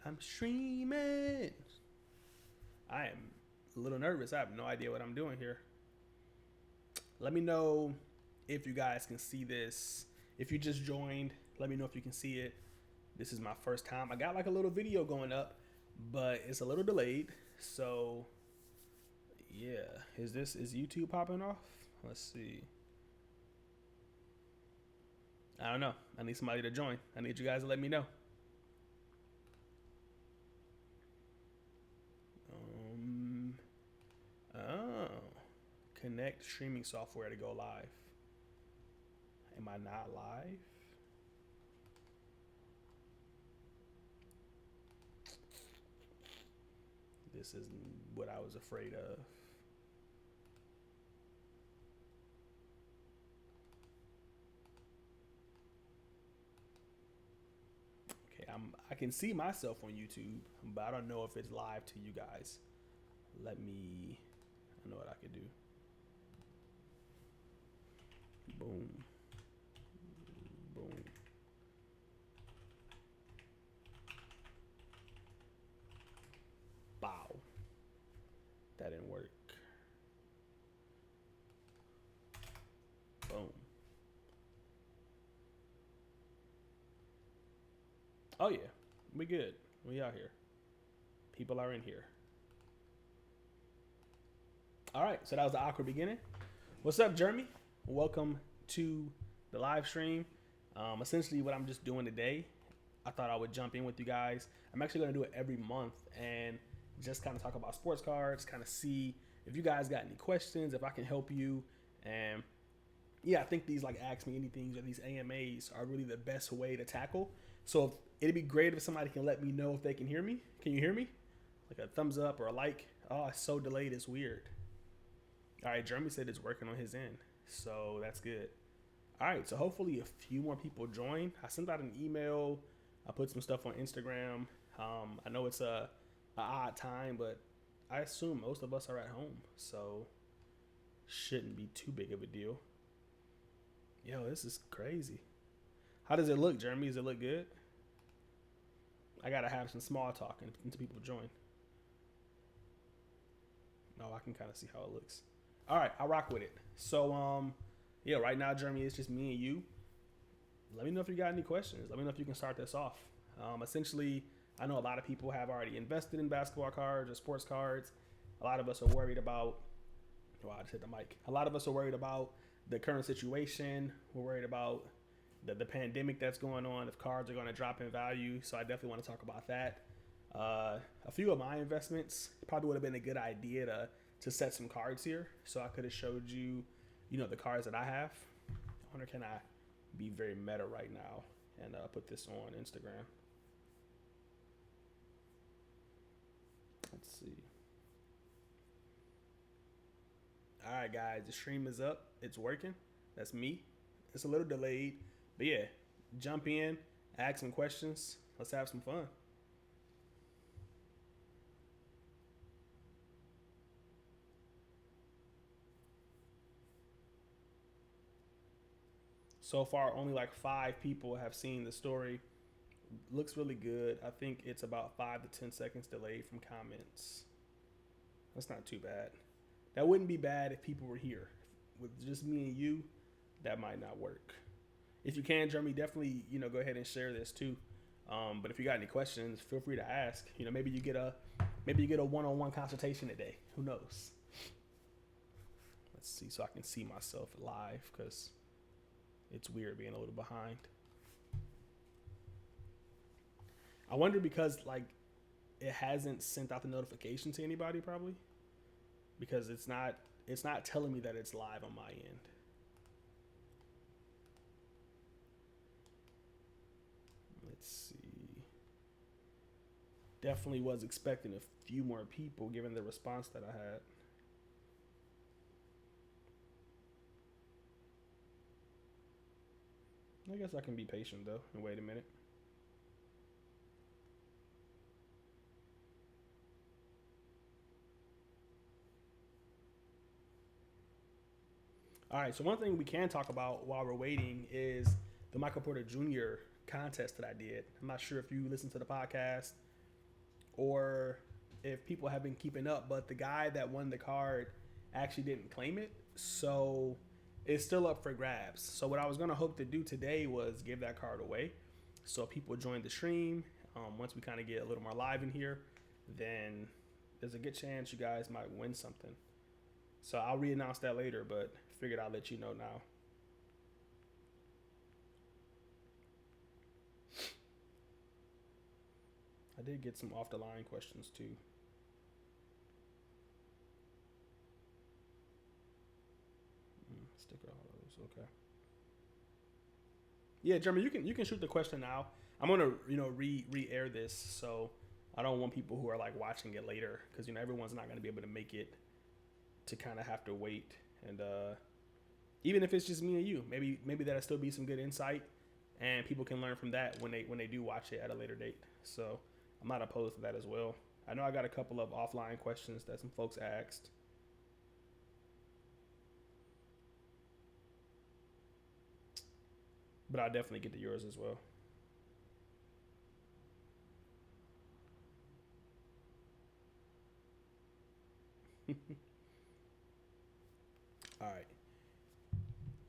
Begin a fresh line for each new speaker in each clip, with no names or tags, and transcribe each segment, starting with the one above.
I'm streaming. I am a little nervous. I have no idea what I'm doing here. Let me know if you guys can see this. If you just joined, let me know if you can see it. This is my first time. I got like a little video going up, but it's a little delayed. So yeah, is YouTube popping off? Let's see. I don't know. I need somebody to join. I need you guys to let me know. Oh, connect streaming software to go live. Am I not live? This is what I was afraid of. Okay, I can see myself on YouTube, but I don't know if it's live to you guys. I know what I could do. Boom. Boom. Bow. That didn't work. Boom. Oh yeah, we good. We out here. People are in here. All right, so that was the awkward beginning. What's up, Jeremy? Welcome to the live stream. Essentially, what I'm just doing today, I thought I would jump in with you guys. I'm actually going to do it every month and just kind of talk about sports cards, kind of see if you guys got any questions, if I can help you. And yeah, I think these like Ask Me Anythings or these AMAs are really the best way to tackle. So it'd be great if somebody can let me know if they can hear me. Can you hear me? Like a thumbs up or a like. Oh, it's so delayed. It's weird. All right, Jeremy said it's working on his end, so that's good. All right, so hopefully a few more people join. I sent out an email. I put some stuff on Instagram. I know it's a odd time, but I assume most of us are at home, so shouldn't be too big of a deal. Yo, this is crazy. How does it look, Jeremy? Does it look good? I gotta have some small talk until people join. No, I can kind of see how it looks. All right, I'll rock with it. So, yeah, right now, Jeremy, it's just me and you. Let me know if you got any questions. Let me know if you can start this off. Essentially, I know a lot of people have already invested in basketball cards or sports cards. A lot of us are worried about, oh, I just hit the mic. A lot of us are worried about the current situation. We're worried about the pandemic that's going on, if cards are going to drop in value. So I definitely want to talk about that. A few of my investments probably would have been a good idea to set some cards here, so I could have showed you, the cards that I have. I wonder, can I be very meta right now and put this on Instagram? Let's see. All right, guys, the stream is up. It's working. That's me. It's a little delayed, but yeah, jump in, ask some questions. Let's have some fun. So far, only like 5 people have seen the story. Looks really good. I think it's about 5 to 10 seconds delayed from comments. That's not too bad. That wouldn't be bad if people were here. With just me and you, that might not work. If you can, Jeremy, definitely go ahead and share this too. But if you got any questions, feel free to ask. Maybe you get a one-on-one consultation today. Who knows? Let's see, so I can see myself live because it's weird being a little behind. I wonder because it hasn't sent out the notification to anybody probably because it's not telling me that it's live on my end. Let's see. Definitely was expecting a few more people given the response that I had. I guess I can be patient though and wait a minute. All right, so one thing we can talk about while we're waiting is the Michael Porter Jr. contest that I did. I'm not sure if you listened to the podcast or if people have been keeping up, but the guy that won the card actually didn't claim it. So it's still up for grabs. So what I was going to hope to do today was give that card away. So if people join the stream, once we kind of get a little more live in here, then there's a good chance you guys might win something. So I'll re-announce that later, but figured I'll let you know now. I did get some off the line questions too. Sticker hollows, okay. Yeah, Jeremy, you can shoot the question now. I'm gonna re-air this, so I don't want people who are like watching it later, because everyone's not gonna be able to make it, to kind of have to wait. And even if it's just me and you, maybe that'll still be some good insight, and people can learn from that when they do watch it at a later date. So I'm not opposed to that as well. I know I got a couple of offline questions that some folks asked. But I'll definitely get to yours as well. All right.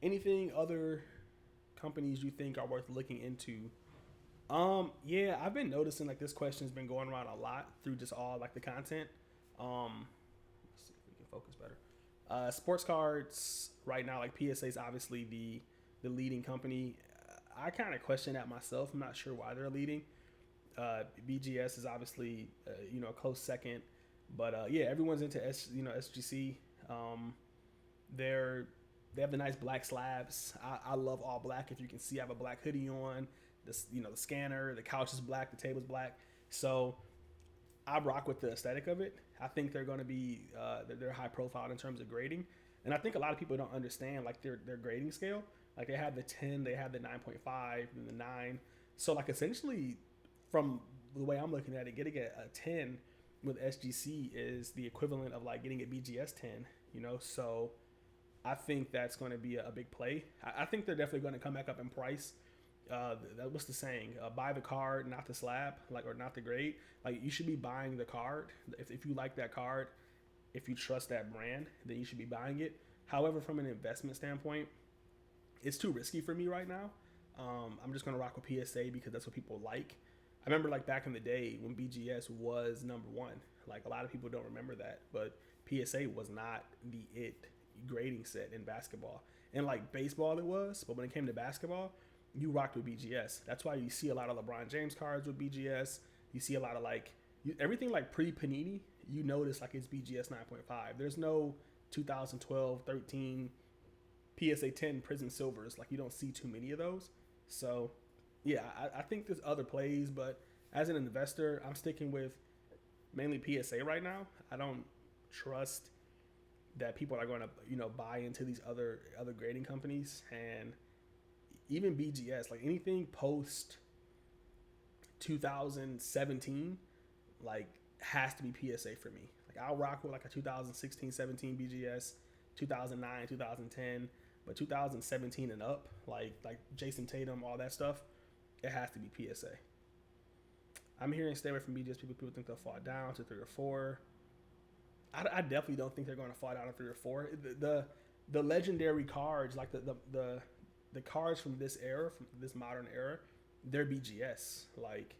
Anything other companies you think are worth looking into? Yeah, I've been noticing like this question's been going around a lot through just all like the content. Let's see if we can focus better. Sports cards right now, like PSA is obviously the leading company. I kind of question that myself. I'm not sure why they're leading. BGS is obviously a close second, but yeah, everyone's into SGC. They have the nice black slabs. I love all black. If you can see, I have a black hoodie on. The scanner, the couch is black, the table's black. So I rock with the aesthetic of it. I think they're going to be they're high profile in terms of grading, and I think a lot of people don't understand like their grading scale. Like they have the 10, they have the 9.5, and the 9. So like essentially, from the way I'm looking at it, getting a 10 with SGC is the equivalent of like getting a BGS 10. So I think that's going to be a big play. I think they're definitely going to come back up in price. What's the saying? Buy the card, not the slab, or not the grade. Like you should be buying the card. If you like that card, if you trust that brand, then you should be buying it. However, from an investment standpoint, it's too risky for me right now. I'm just gonna rock with PSA because that's what people like. I remember like back in the day when BGS was number one. Like a lot of people don't remember that, but PSA was not the it grading set in basketball. And like baseball it was, but when it came to basketball, you rocked with BGS. That's why you see a lot of LeBron James cards with BGS. You see a lot of everything like pre-Panini, you notice like it's BGS 9.5. There's no 2012, 13 PSA 10 Prism Silvers. Like you don't see too many of those. So yeah, I think there's other plays, but as an investor, I'm sticking with mainly PSA right now. I don't trust that people are going to buy into these other grading companies. And even BGS, like anything post 2017, like has to be PSA for me. Like I'll rock with like a 2016, 17 BGS, 2009, 2010, but 2017 and up, like Jason Tatum, all that stuff, it has to be PSA. I'm hearing stay away from BGS. People think they'll fall down to 3 or 4. I definitely don't think they're going to fall down to 3 or 4. The legendary cards, like the cards from this era, from this modern era, they're BGS. Like,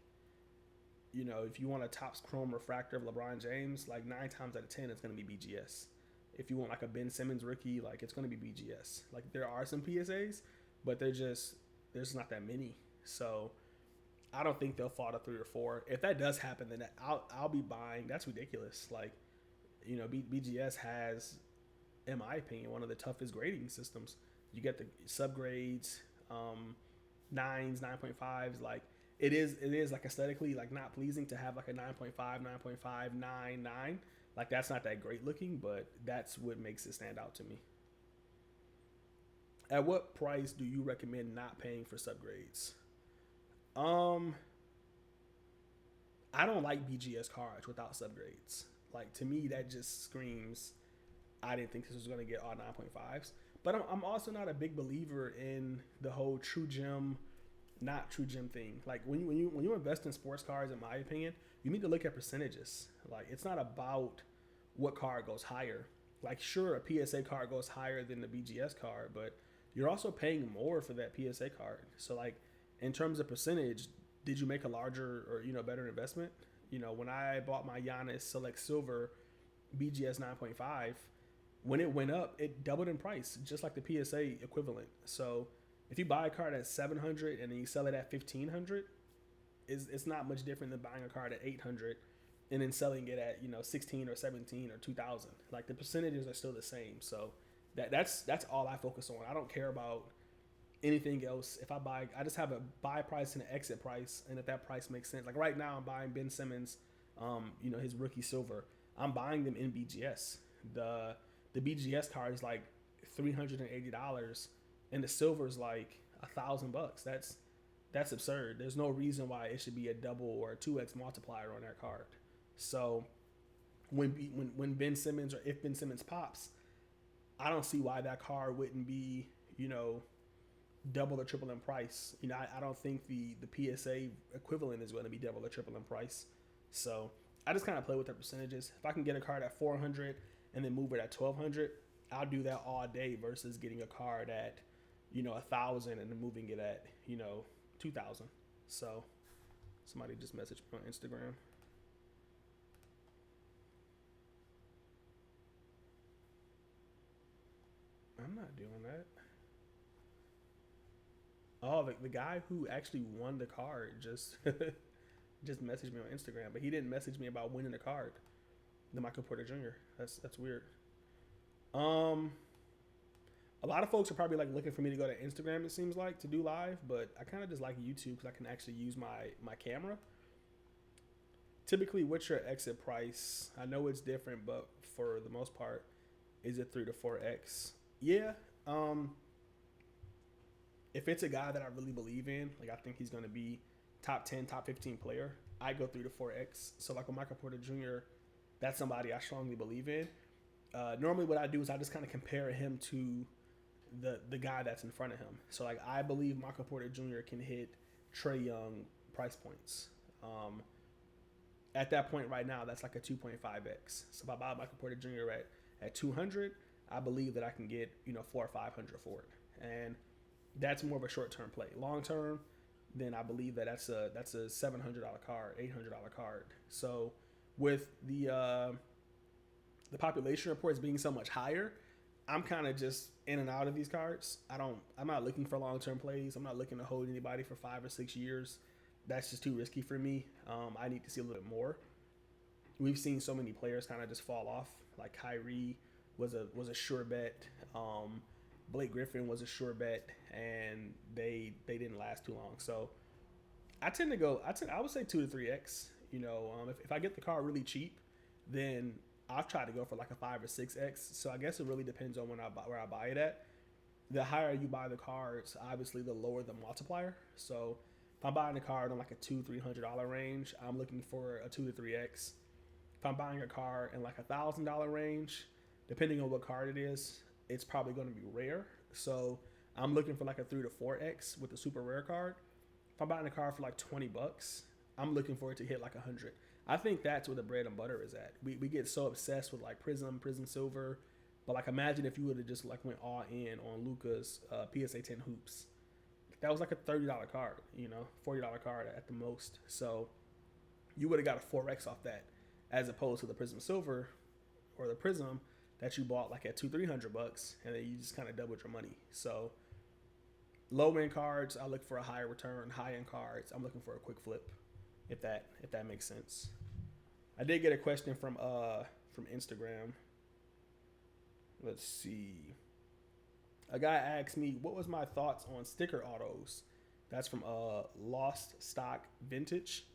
if you want a Topps Chrome refractor of LeBron James, like 9 times out of 10, it's going to be BGS. If you want like a Ben Simmons rookie, like it's going to be BGS. Like there are some PSAs, but there's not that many. So I don't think they'll fall to 3 or 4. If that does happen, then I'll be buying. That's ridiculous. Like, BGS has, in my opinion, one of the toughest grading systems. You get the subgrades, 9s, 9.5s. Like it is like aesthetically like not pleasing to have like a 9.5, 9.5, 9, 9. Like that's not that great looking, but that's what makes it stand out to me. At what price do you recommend not paying for subgrades? I don't like BGS cards without subgrades. Like to me, that just screams, I didn't think this was going to get all 9.5s. But I'm also not a big believer in the whole True Gem not true gem thing. Like when you invest in sports cars, in my opinion, you need to look at percentages. Like it's not about what car goes higher. Like sure, a PSA card goes higher than the BGS card, but you're also paying more for that PSA card. So like in terms of percentage, did you make a larger or better investment? When I bought my Giannis Select Silver BGS 9.5, when it went up, it doubled in price, just like the PSA equivalent. So if you buy a card at 700 and then you sell it at 1500, it's not much different than buying a card at 800 and then selling it at 16 or 17 or 2000. Like the percentages are still the same. So that's all I focus on. I don't care about anything else. If I buy, I just have a buy price and an exit price, and if that price makes sense. Like right now, I'm buying Ben Simmons, his rookie silver. I'm buying them in BGS. The BGS card is like $380, and the silver is like $1,000. That's absurd. There's no reason why it should be a double or a 2x multiplier on that card. So when Ben Simmons, or if Ben Simmons pops, I don't see why that card wouldn't be double or triple in price. I don't think the PSA equivalent is going to be double or triple in price. So I just kind of play with the percentages. If I can get a card at 400 and then move it at 1200, I'll do that all day versus getting a card at 1,000 and then moving it at 2,000. So somebody just messaged me on Instagram. I'm not doing that. Oh, the guy who actually won the card just just messaged me on Instagram, but he didn't message me about winning the card. The Michael Porter Jr. That's weird. A lot of folks are probably like looking for me to go to Instagram. It seems like to do live, but I kind of just like YouTube because I can actually use my camera. Typically, what's your exit price? I know it's different, but for the most part, is it 3 to 4x? Yeah. If it's a guy that I really believe in, like I think he's going to be top 10, top 15 player, I go 3 to 4x. So like with Michael Porter Jr., that's somebody I strongly believe in. Normally what I do is I just kind of compare him to the guy that's in front of him. So like I believe Michael Porter Jr. can hit Trae Young price points. At that point right now, that's like a 2.5x. So if I buy Michael Porter Jr. at 200, I believe that I can get 400 or 500 for it. And that's more of a short-term play. Long-term, then I believe that's a $700 card, $800 card. So with the population reports being so much higher, I'm kind of just in and out of these cards. I'm not looking for long-term plays. I'm not looking to hold anybody for 5 or 6 years. That's just too risky for me. I need to see a little bit more. We've seen so many players kind of just fall off. Like Kyrie was a sure bet. Blake Griffin was a sure bet, and they didn't last too long. So I would say 2 to 3x. If I get the car really cheap, then I've tried to go for like a 5 or 6x. So I guess it really depends on where I buy it at. The higher you buy the cards, obviously the lower the multiplier. So if I'm buying a card in like a $200-300 range, I'm looking for a 2 to 3x. If I'm buying a card in like $1,000 range, depending on what card it is, it's probably going to be rare. So I'm looking for like a 3 to 4x with a super rare card. If I'm buying a card for like $20, I'm looking for it to hit like 100. I think that's where the bread and butter is at. We get so obsessed with like Prism Silver, but like imagine if you would have just like went all in on Luka's PSA 10 hoops. That was like a $30 card, $40 card at the most. So you would have got a 4x off that, as opposed to the Prism Silver or the Prism that you bought like at $200-300, and then you just kind of doubled your money. So low end cards, I look for a higher return. High end cards, I'm looking for a quick flip, if that makes sense. I did get a question from Instagram. Let's see. A guy asked me what was my thoughts on sticker autos. That's from Lost Stock Vintage.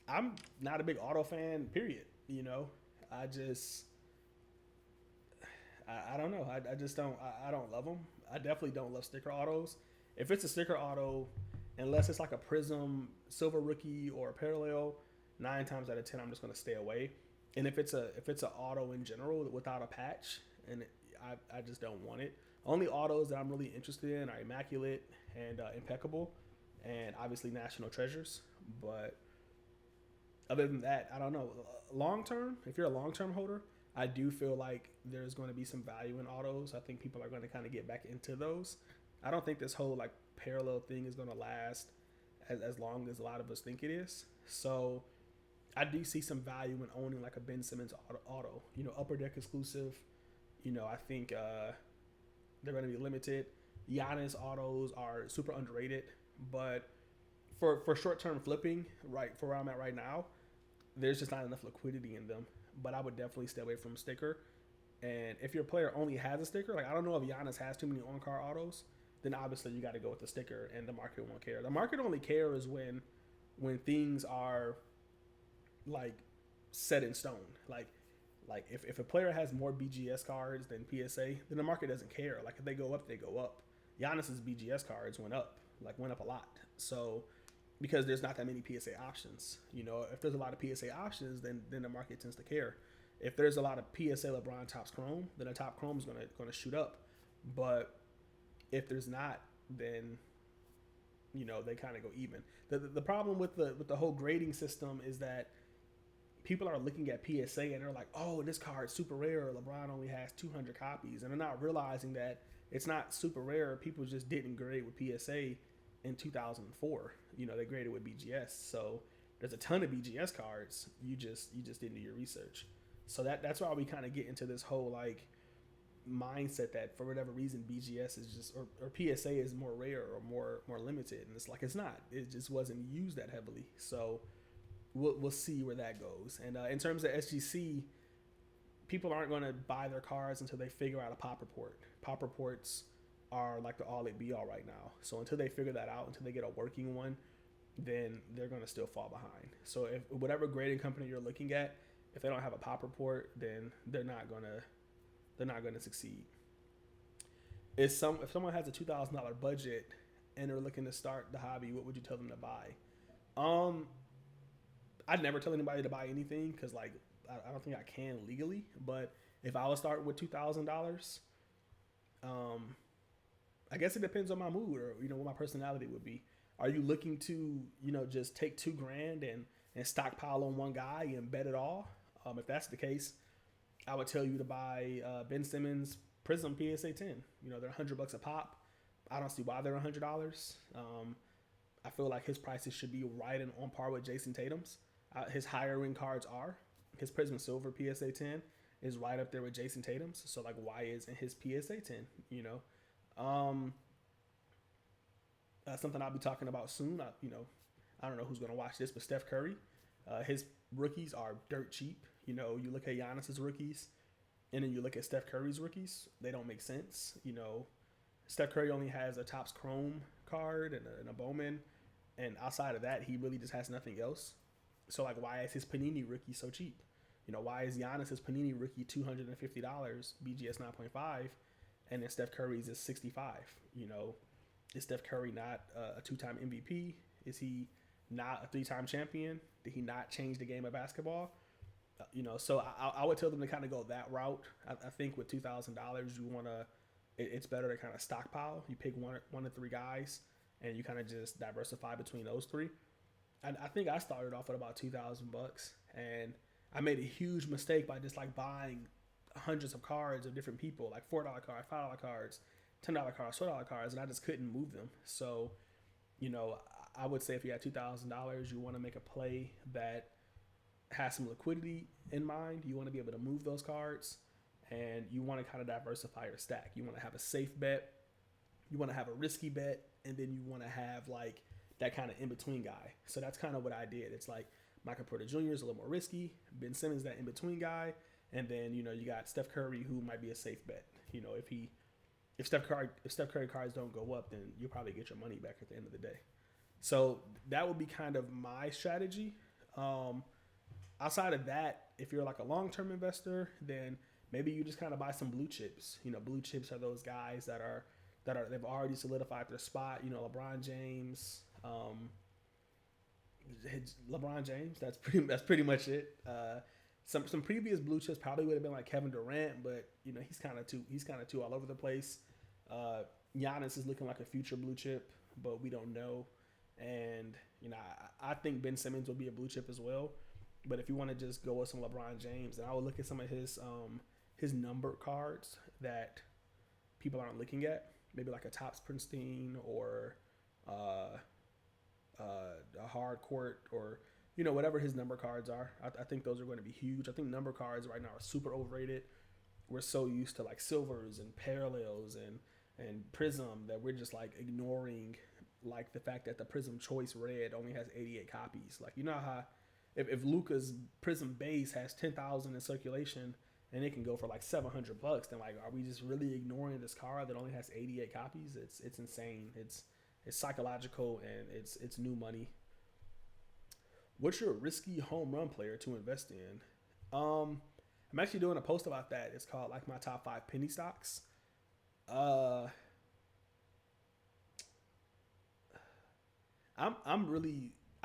I'm not a big auto fan, period. I don't know. I just don't. I don't love them. I definitely don't love sticker autos. If it's a sticker auto, unless it's like a Prism Silver Rookie or a Parallel, 9 times out of 10 I'm just gonna stay away. And if it's an auto in general without a patch, and I just don't want it. Only autos that I'm really interested in are immaculate and impeccable, and obviously national treasures. But other than that, I don't know. Long term, if you're a long term holder, I do feel like there's going to be some value in autos. I think people are going to kind of get back into those. I don't think this whole like parallel thing is going to last as long as a lot of us think it is. So I do see some value in owning like a Ben Simmons auto. Upper deck exclusive. I think they're going to be limited. Giannis autos are super underrated, but for short term flipping, right, for where I'm at right now, there's just not enough liquidity in them. But I would definitely stay away from sticker. And if your player only has a sticker, like I don't know if Giannis has too many on card autos, then obviously you got to go with the sticker, and the market won't care. The market only cares when things are like set in stone. Like if a player has more BGS cards than PSA, then the market doesn't care. Like if they go up, they go up. Giannis's BGS cards went up a lot. So because there's not that many PSA options, if there's a lot of PSA options, then the market tends to care. If there's a lot of PSA LeBron Topps Chrome, then the top Chrome is gonna shoot up. But if there's not, then they kind of go even. The problem with the whole grading system is that people are looking at PSA and they're like, oh, this card's super rare. LeBron only has 200 copies, and they're not realizing that it's not super rare. People just didn't grade with PSA in 2004. They graded with BGS. So there's a ton of BGS cards. You just didn't do your research. So that's why we kind of get into this whole like mindset that for whatever reason BGS is just or PSA is more rare or more limited, and it's like it's not. It just wasn't used that heavily. So we'll see where that goes. And in terms of SGC, people aren't going to buy their cards until they figure out a pop report. Pop reports are like the all it be all right now. So until they figure that out, until they get a working one, then they're going to still fall behind. So if whatever grading company you're looking at, if they don't have a pop report, then they're not going to succeed. If someone has a $2,000 budget and they're looking to start the hobby, what would you tell them to buy? I'd never tell anybody to buy anything because like I don't think I can legally. But if I would start with $2,000, I guess it depends on my mood or what my personality would be. Are you looking to just take $2,000 and stockpile on one guy and bet it all? If that's the case, I would tell you to buy Ben Simmons Prism PSA 10. They're $100 a pop. I don't see why they're $100. I feel like his prices should be right and on par with Jason Tatum's. His higher end cards are. His Prism Silver PSA 10 is right up there with Jason Tatum's. So like, why isn't his PSA 10? Something I'll be talking about soon. I don't know who's gonna watch this, but Steph Curry, his rookies are dirt cheap. You look at Giannis's rookies, and then you look at Steph Curry's rookies. They don't make sense. Steph Curry only has a Topps Chrome card and a Bowman, and outside of that, he really just has nothing else. So like, why is his Panini rookie so cheap? Why is Giannis's Panini rookie $250, BGS 9.5, and then Steph Curry's is $65? Is Steph Curry not a 2-time MVP? Is he not a 3-time champion? Did he not change the game of basketball? So I would tell them to kind of go that route. I think with $2,000, you want to, it's better to kind of stockpile. You pick one to three guys, and you kind of just diversify between those three. I think I started off with about $2,000, and I made a huge mistake by just like buying hundreds of cards of different people, like $4 cards, $5 cards, $10 cards, $12 cards, and I just couldn't move them. So, I would say if you had $2,000, you want to make a play that has some liquidity in mind. You want to be able to move those cards, and you want to kind of diversify your stack. You want to have a safe bet, you want to have a risky bet, and then you want to have like that kind of in-between guy. So that's kind of what I did. It's like Michael Porter Jr. is a little more risky, Ben Simmons that in-between guy, and then you got Steph Curry, who might be a safe bet. If Steph Curry cards don't go up, then you'll probably get your money back at the end of the day. So that would be kind of my strategy. Outside of that, if you're like a long-term investor, then maybe you just kind of buy some blue chips. Blue chips are those guys that are they've already solidified their spot. LeBron James. That's pretty much it. Some previous blue chips probably would have been like Kevin Durant, but he's kind of too all over the place. Giannis is looking like a future blue chip, but we don't know. And I think Ben Simmons will be a blue chip as well. But if you want to just go with some LeBron James, then I would look at some of his number cards that people aren't looking at. Maybe like a Topps Princeton or a hard court, or whatever his number cards are. I think those are going to be huge. I think number cards right now are super overrated. We're so used to like silvers and parallels and prism that we're just like ignoring like the fact that the Prism Choice Red only has 88 copies. Like, how if Luka's Prism base has 10,000 in circulation and it can go for like $700, then like, are we just really ignoring this card that only has 88 copies? It's insane. It's psychological, and it's new money. What's your risky home run player to invest in? I'm actually doing a post about that. It's called like my top 5 penny stocks. I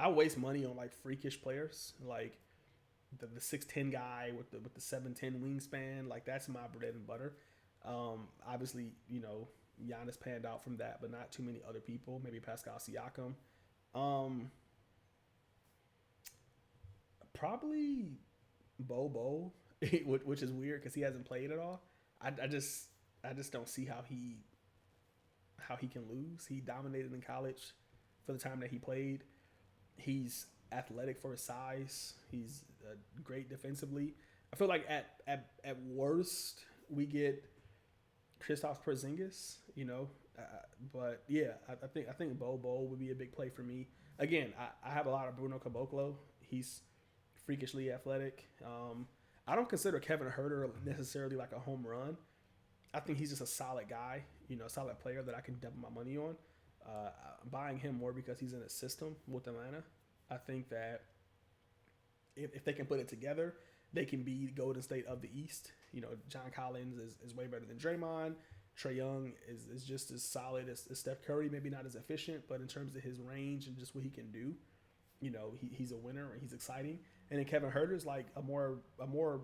waste money on like freakish players, like the 6'10" guy with the 7'10" wingspan. Like, that's my bread and butter. Obviously, Giannis panned out from that, but not too many other people. Maybe Pascal Siakam. Probably Bobo, which is weird because he hasn't played at all. I just don't see how he can lose. He dominated in college for the time that he played. He's athletic for his size. He's great defensively. I feel like at worst we get Kristaps Porzingis, but yeah, I think Bobo would be a big play for me. Again, I have a lot of Bruno Caboclo. He's freakishly athletic. I don't consider Kevin Huerter necessarily like a home run. I think he's just a solid guy, a solid player that I can double my money on. I'm buying him more because he's in a system with Atlanta. I think that if they can put it together, they can be Golden State of the East. John Collins is way better than Draymond. Trae Young is just as solid as Steph Curry, maybe not as efficient, but in terms of his range and just what he can do, he's a winner. He's exciting. And then Kevin Huerter is like a more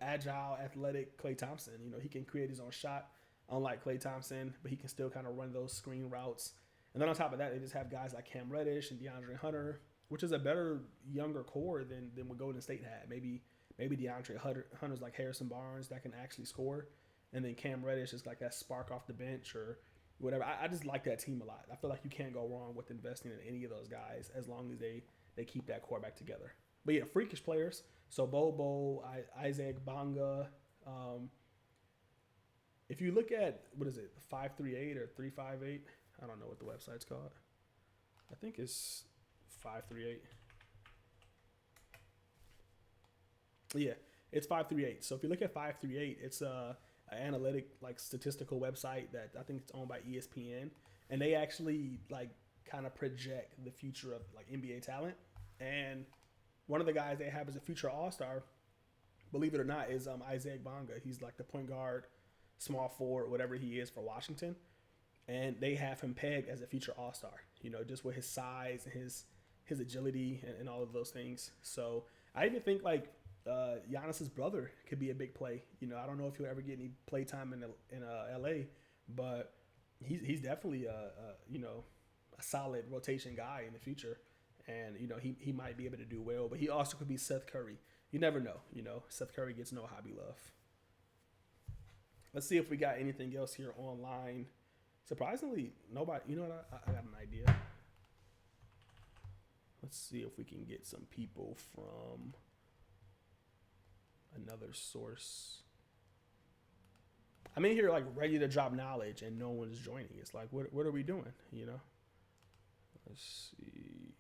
agile, athletic Klay Thompson. He can create his own shot, unlike Klay Thompson, but he can still kind of run those screen routes. And then on top of that, they just have guys like Cam Reddish and DeAndre Hunter, which is a better, younger core than what Golden State had. Maybe DeAndre Hunter's like Harrison Barnes that can actually score, and then Cam Reddish is like that spark off the bench or whatever. I just like that team a lot. I feel like you can't go wrong with investing in any of those guys as long as they keep that core back together. But yeah, freakish players. So Bobo, Isaac Bonga. If you look at, what is it, 538 or 358? I don't know what the website's called. I think it's 538. Yeah, it's 538. So if you look at 538, it's an analytic, like statistical website that I think it's owned by ESPN, and they actually like kind of project the future of like NBA talent. And one of the guys they have as a future All-Star, believe it or not, is Isaac Bonga. He's like the point guard, small forward, whatever he is for Washington, and they have him pegged as a future All-Star. Just with his size and his agility and all of those things. So I even think like Giannis's brother could be a big play. I don't know if he'll ever get any play time in LA, but he's definitely a solid rotation guy in the future, and he might be able to do well. But he also could be Seth Curry. You never know. Seth Curry gets no hobby love. Let's see if we got anything else here online. Surprisingly, nobody. You know what? I got an idea. Let's see if we can get some people from another source. I'm in here like ready to drop knowledge and no one is joining. It's like, what are we doing? Let's see.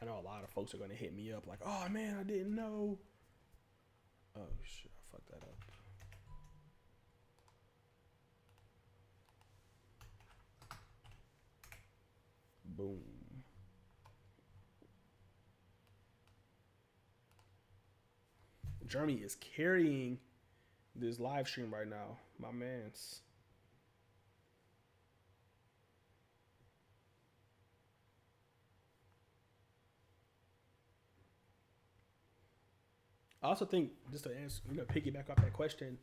I know a lot of folks are going to hit me up like, oh man, I didn't know. Oh shit, I fucked that up. Boom. Jeremy is carrying this live stream right now. My man's. I also think just to answer, piggyback off that question,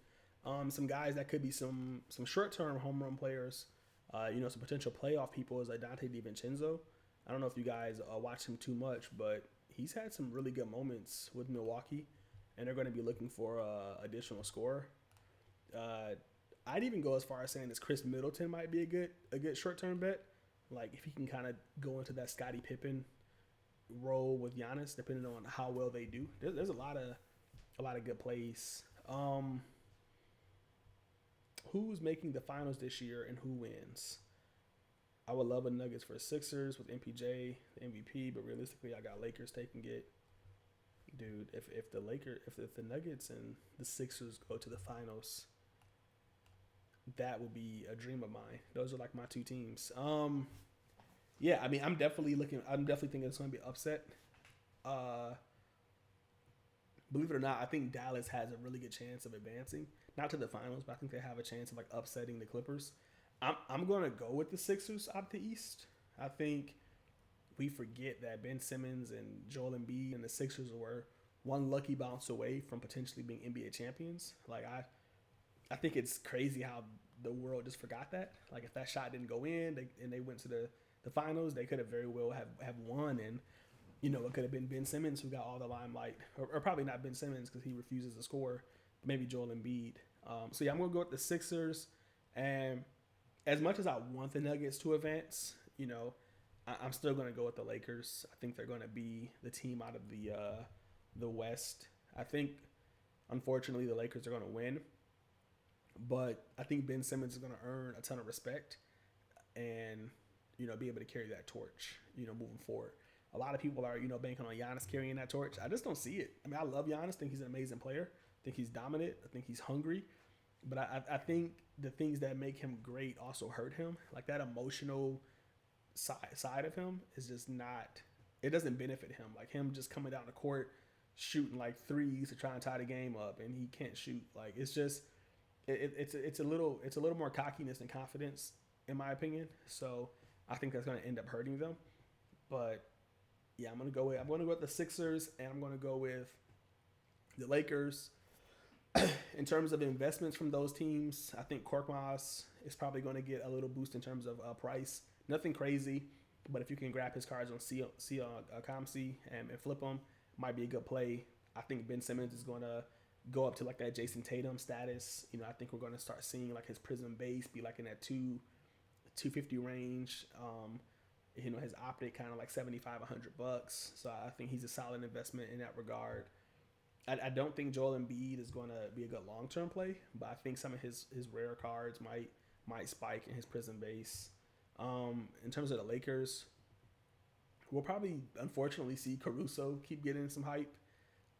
some guys that could be some short term home run players, some potential playoff people is like Dante DiVincenzo. I don't know if you guys watch him too much, but he's had some really good moments with Milwaukee, and they're going to be looking for additional score. Uh, I'd even go as far as saying this Chris Middleton might be a good short term bet. Like if he can kind of go into that Scottie Pippen role with Giannis, depending on how well they do. There's a lot of good plays. Who's making the finals this year and who wins? I would love a Nuggets for Sixers with MPJ, the MVP, but realistically, I got Lakers taking it. Dude, if the Nuggets and the Sixers go to the finals, that would be a dream of mine. Those are like my two teams. Yeah, I mean, I'm definitely thinking it's going to be upset. Uh, Believe it or not, I think Dallas has a really good chance of advancing, not to the finals, but I think they have a chance of like upsetting the Clippers. I'm going to go with the Sixers out the East. I think we forget that Ben Simmons and Joel Embiid and the Sixers were one lucky bounce away from potentially being NBA champions. Like I think it's crazy how the world just forgot that. Like if that shot didn't go in, they went to the finals, they could have very well have won. And it could have been Ben Simmons who got all the limelight, or probably not Ben Simmons because he refuses to score. But maybe Joel Embiid. So yeah, I'm gonna go with the Sixers. And as much as I want the Nuggets to advance, I'm still gonna go with the Lakers. I think they're gonna be the team out of the West. I think, unfortunately, the Lakers are gonna win, but I think Ben Simmons is gonna earn a ton of respect, and be able to carry that torch, moving forward. A lot of people are, banking on Giannis carrying that torch. I just don't see it. I mean, I love Giannis. I think he's an amazing player. I think he's dominant. I think he's hungry. But I think the things that make him great also hurt him. Like that emotional side of him is just not, it doesn't benefit him. Like him just coming down the court, shooting like threes to try and tie the game up, and he can't shoot. Like it's just, it's a little more cockiness and confidence, in my opinion. So I think that's going to end up hurting them. But yeah, I'm gonna go with the Sixers, and I'm gonna go with the Lakers. In terms of investments from those teams, I think Korkmaz is probably going to get a little boost in terms of price. Nothing crazy, but if you can grab his cards on CMC and flip them, might be a good play. I think Ben Simmons is going to go up to like that Jason Tatum status. I think we're going to start seeing like his prism base be like in that 250 range. His optic kind of like $75, $100. So I think he's a solid investment in that regard. I don't think Joel Embiid is going to be a good long-term play, but I think some of his rare cards might spike in his prism base. In terms of the Lakers, we'll probably unfortunately see Caruso keep getting some hype.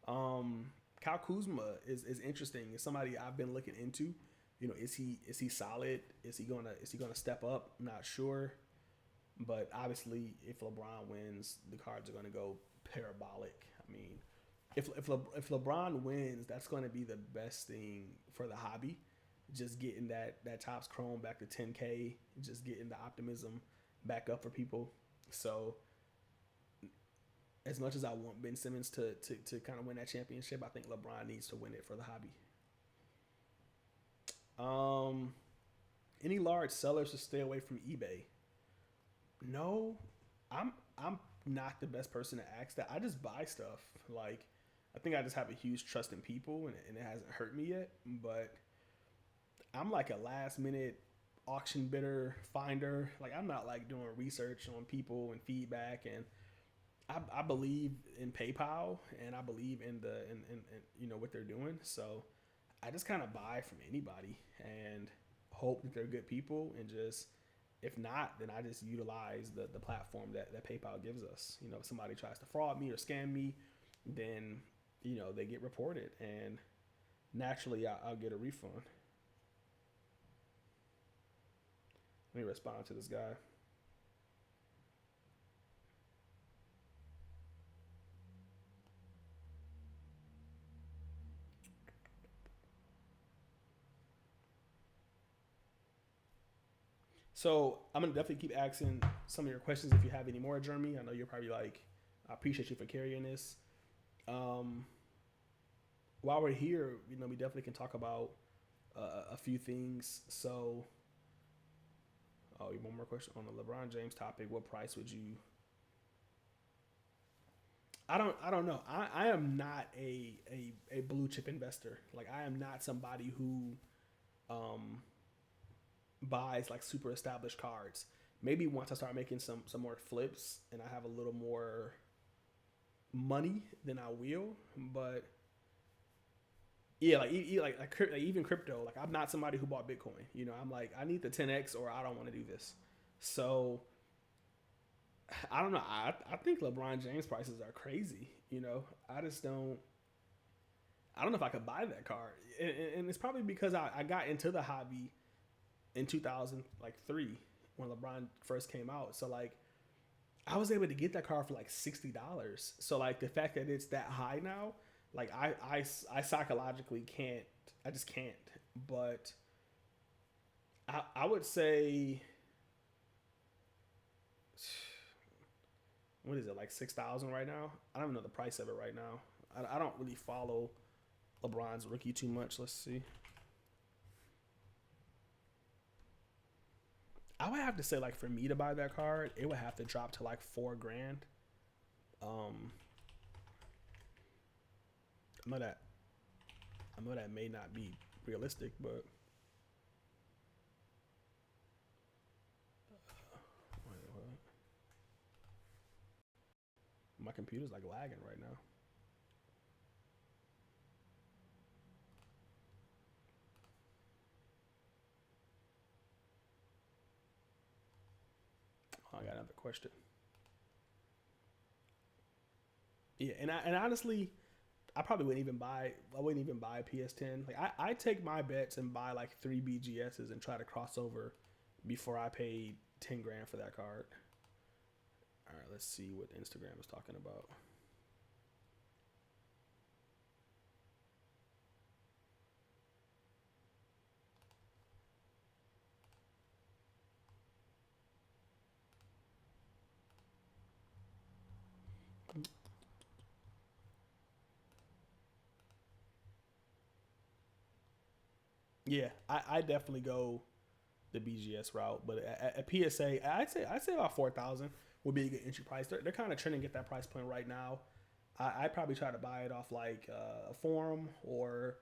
Kyle Kuzma is interesting. It's somebody I've been looking into. Is he solid? Is he gonna step up? I'm not sure. But obviously, if LeBron wins, the cards are going to go parabolic. I mean, if LeBron wins, that's going to be the best thing for the hobby. Just getting that Topps Chrome back to 10K, just getting the optimism back up for people. So, as much as I want Ben Simmons to kind of win that championship, I think LeBron needs to win it for the hobby. Any large sellers to stay away from eBay? No, I'm not the best person to ask that. I just buy stuff. Like, I think I just have a huge trust in people, and it hasn't hurt me yet. But I'm like a last minute auction bidder finder. Like, I'm not like doing research on people and feedback. And I believe in PayPal, and I believe in what they're doing. So I just kind of buy from anybody and hope that they're good people, and just, if not, then I just utilize the platform that PayPal gives us. If somebody tries to fraud me or scam me, then, they get reported, and naturally I'll get a refund. Let me respond to this guy. So I'm gonna definitely keep asking some of your questions if you have any more, Jeremy. I know you're probably like, I appreciate you for carrying this. while we're here, we definitely can talk about a few things. So, oh, one more question on the LeBron James topic. What price would you? I don't know. I am not a blue chip investor. Like I am not somebody who um buys like super established cards. Maybe once I start making some more flips and I have a little more money, then I will. But yeah, like even crypto. Like I'm not somebody who bought Bitcoin. I'm like I need the 10x or I don't want to do this. So I don't know. I think LeBron James prices are crazy. I just don't. I don't know if I could buy that card, and it's probably because I got into the hobby in 2003 when LeBron first came out. So like I was able to get that car for like $60. So like the fact that it's that high now, like I psychologically can't. I just can't. But I would say, what is it, like 6,000 right now? I don't even know the price of it right now. I don't really follow LeBron's rookie too much. Let's see. I would have to say like for me to buy that card, it would have to drop to like 4 grand. Um, I know that I know that may not be realistic, but wait, my computer's like lagging right now. Oh, I got another question. Yeah, and honestly, I probably wouldn't even buy. I wouldn't even buy a PS10. Like I take my bets and buy like three BGSs and try to cross over before I pay 10 grand for that card. All right, let's see what Instagram is talking about. Yeah, I definitely go the BGS route, but at PSA, I'd say about 4,000 would be a good entry price. They're kind of trying to get that price point right now. I'd probably try to buy it off like a forum, or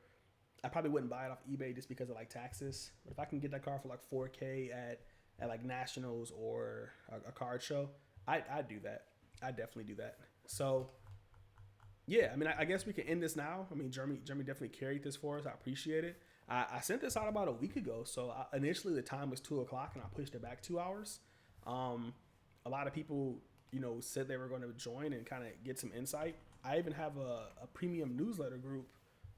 I probably wouldn't buy it off eBay just because of like taxes. But if I can get that car for like 4K at like nationals or a card show, I'd do that. I definitely do that. So yeah, I mean, I guess we can end this now. I mean, Jeremy definitely carried this for us. I appreciate it. I sent this out about a week ago. So initially the time was 2 o'clock, and I pushed it back 2 hours. Um, a lot of people, said they were going to join and kind of get some insight. I even have a premium newsletter group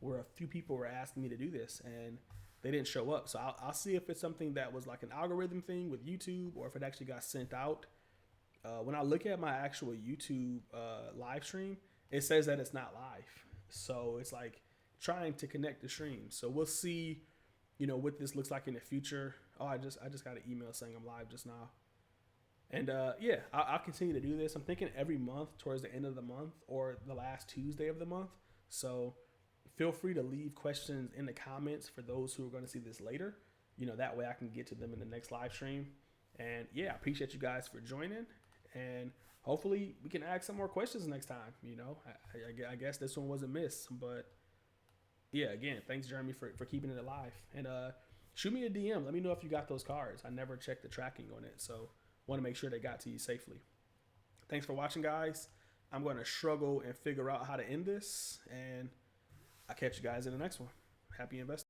where a few people were asking me to do this, and they didn't show up. So I'll see if it's something that was like an algorithm thing with YouTube, or if it actually got sent out. When I look at my actual YouTube live stream, it says that it's not live. So it's like trying to connect the streams. So we'll see, what this looks like in the future. Oh, I just got an email saying I'm live just now. And yeah, I'll continue to do this. I'm thinking every month towards the end of the month or the last Tuesday of the month. So feel free to leave questions in the comments for those who are going to see this later. That way I can get to them in the next live stream. And yeah, I appreciate you guys for joining. And hopefully we can ask some more questions next time. I guess this one was a miss, but yeah, again, thanks Jeremy for keeping it alive. And shoot me a DM. Let me know if you got those cards. I never checked the tracking on it, so want to make sure they got to you safely. Thanks for watching, guys. I'm going to struggle and figure out how to end this, and I'll catch you guys in the next one. Happy investing.